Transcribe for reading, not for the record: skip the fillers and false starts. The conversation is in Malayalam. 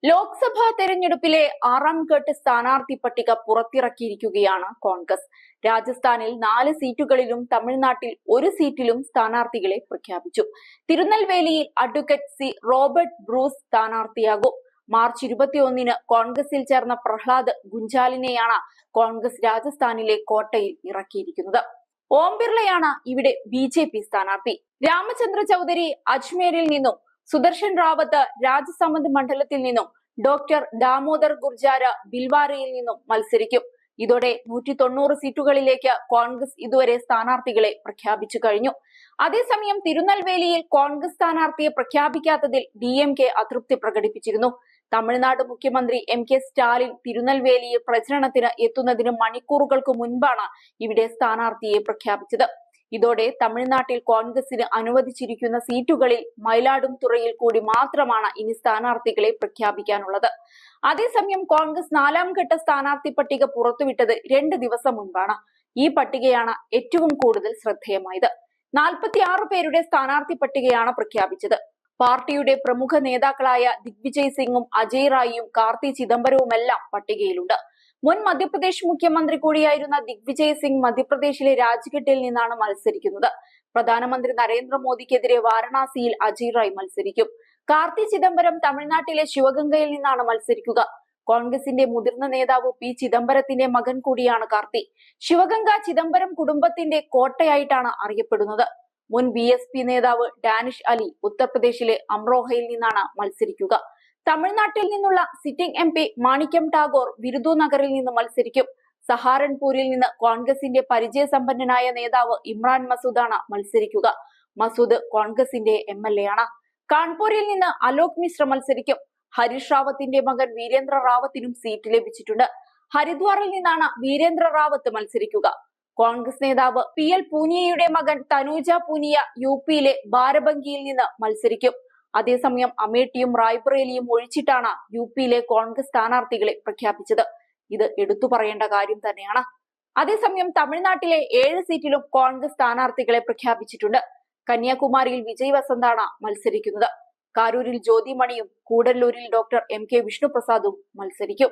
ലോക്സഭാ തെരഞ്ഞെടുപ്പിലെ 6ാം ഘട്ട സ്ഥാനാർത്ഥി പട്ടിക പുറത്തിറക്കിയിരിക്കുകയാണ് കോൺഗ്രസ്. രാജസ്ഥാനിൽ 4 സീറ്റുകളിലും തമിഴ്നാട്ടിൽ 1 സീറ്റിലും സ്ഥാനാർത്ഥികളെ പ്രഖ്യാപിച്ചു. തിരുനെൽവേലിയിൽ അഡ്വക്കേറ്റ് സി റോബർട്ട് ബ്രൂസ് സ്ഥാനാർത്ഥിയാകും. മാർച്ച് 21-ന് കോൺഗ്രസിൽ ചേർന്ന പ്രഹ്ലാദ് ഗുഞ്ചാലിനെയാണ് കോൺഗ്രസ് രാജസ്ഥാനിലെ കോട്ടയിൽ ഇറക്കിയിരിക്കുന്നത്. ഓം ബിർളയാണ് ഇവിടെ BJP സ്ഥാനാർത്ഥി. രാമചന്ദ്ര ചൌധരി അജ്മേരിൽ നിന്നും, സുദർശൻ റാവത്ത് രാജസമന്ദ് മണ്ഡലത്തിൽ നിന്നും, ഡോക്ടർ ദാമോദർ ഗുർജാര ബിൽവാരയിൽ നിന്നും മത്സരിക്കും. ഇതോടെ 190 സീറ്റുകളിലേക്ക് കോൺഗ്രസ് ഇതുവരെ സ്ഥാനാർത്ഥികളെ പ്രഖ്യാപിച്ചു കഴിഞ്ഞു. അതേസമയം തിരുനെൽവേലിയിൽ കോൺഗ്രസ് സ്ഥാനാർത്ഥിയെ പ്രഖ്യാപിക്കാത്തതിൽ DMK അതൃപ്തി പ്രകടിപ്പിച്ചിരുന്നു. തമിഴ്നാട് മുഖ്യമന്ത്രി MK സ്റ്റാലിൻ തിരുനെൽവേലിയിൽ പ്രചരണത്തിന് എത്തുന്നതിന് മണിക്കൂറുകൾക്ക് മുൻപാണ് ഇവിടെ സ്ഥാനാർത്ഥിയെ പ്രഖ്യാപിച്ചത്. ഇതോടെ തമിഴ്നാട്ടിൽ കോൺഗ്രസിന് അനുവദിച്ചിരിക്കുന്ന സീറ്റുകളിൽ മയിലാടുംതുറയിൽ കൂടി മാത്രമാണ് ഇനി സ്ഥാനാർത്ഥികളെ പ്രഖ്യാപിക്കാനുള്ളത്. അതേസമയം കോൺഗ്രസ് 4ാം ഘട്ട സ്ഥാനാർത്ഥി പട്ടിക പുറത്തുവിട്ടത് 2 ദിവസം മുൻപാണ്. ഈ പട്ടികയാണ് ഏറ്റവും കൂടുതൽ ശ്രദ്ധേയമായത്. 46 പേരുടെ സ്ഥാനാർത്ഥി പട്ടികയാണ് പ്രഖ്യാപിച്ചത്. പാർട്ടിയുടെ പ്രമുഖ നേതാക്കളായ ദിഗ്വിജയ് സിംഗും അജയ് റായിയും കാർത്തി ചിദംബരവുമെല്ലാം പട്ടികയിലുണ്ട്. മുൻ മധ്യപ്രദേശ് മുഖ്യമന്ത്രി കൂടിയായിരുന്ന ദിഗ്വിജയ് സിംഗ് മധ്യപ്രദേശിലെ രാജ്ഘട്ടിൽ നിന്നാണ് മത്സരിക്കുന്നത്. പ്രധാനമന്ത്രി നരേന്ദ്രമോദിക്കെതിരെ വാരണാസിയിൽ അജയ് റായ് മത്സരിക്കും. കാർത്തി ചിദംബരം തമിഴ്നാട്ടിലെ ശിവഗംഗയിൽ നിന്നാണ് മത്സരിക്കുക. കോൺഗ്രസിന്റെ മുതിർന്ന നേതാവ് P ചിദംബരത്തിന്റെ മകൻ കൂടിയാണ് കാർത്തി. ശിവഗംഗ ചിദംബരം കുടുംബത്തിന്റെ കോട്ടയായിട്ടാണ് അറിയപ്പെടുന്നത്. മുൻ BSP നേതാവ് ഡാനിഷ് അലി ഉത്തർപ്രദേശിലെ അംറോഹയിൽ നിന്നാണ് മത്സരിക്കുക. തമിഴ്നാട്ടിൽ നിന്നുള്ള സിറ്റിംഗ് MP മാണിക്യം ടാഗോർ വിരുദുനഗറിൽ നിന്ന് മത്സരിക്കും. സഹാരൻപൂരിൽ നിന്ന് കോൺഗ്രസിന്റെ പരിചയസമ്പന്നനായ നേതാവ് ഇമ്രാൻ മസൂദാണ് മത്സരിക്കുക. മസൂദ് കോൺഗ്രസിന്റെ MLA ആണ്. കാൺപൂരിൽ നിന്ന് അലോക് മിശ്ര മത്സരിക്കും. ഹരീഷ് റാവത്തിന്റെ മകൻ വീരേന്ദ്ര റാവത്തിനും സീറ്റ് ലഭിച്ചിട്ടുണ്ട്. ഹരിദ്വാറിൽ നിന്നാണ് വീരേന്ദ്ര റാവത്ത് മത്സരിക്കുക. കോൺഗ്രസ് നേതാവ് PL പൂനിയയുടെ മകൻ തനൂജ പൂനിയ UPയിലെ ബാരബങ്കിയിൽ നിന്ന് മത്സരിക്കും. അതേസമയം അമേഠിയും റായ്ബറേലിയും ഒഴിച്ചിട്ടാണ് UPയിലെ കോൺഗ്രസ് സ്ഥാനാർത്ഥികളെ പ്രഖ്യാപിച്ചത്. ഇത് എടുത്തു പറയേണ്ട കാര്യം തന്നെയാണ്. അതേസമയം തമിഴ്നാട്ടിലെ 7 സീറ്റിലും കോൺഗ്രസ് സ്ഥാനാർത്ഥികളെ പ്രഖ്യാപിച്ചിട്ടുണ്ട്. കന്യാകുമാരിയിൽ വിജയ് വസന്താണ് മത്സരിക്കുന്നത്. കാരൂരിൽ ജ്യോതി മണിയും കൂടല്ലൂരിൽ ഡോക്ടർ MK വിഷ്ണുപ്രസാദും മത്സരിക്കും.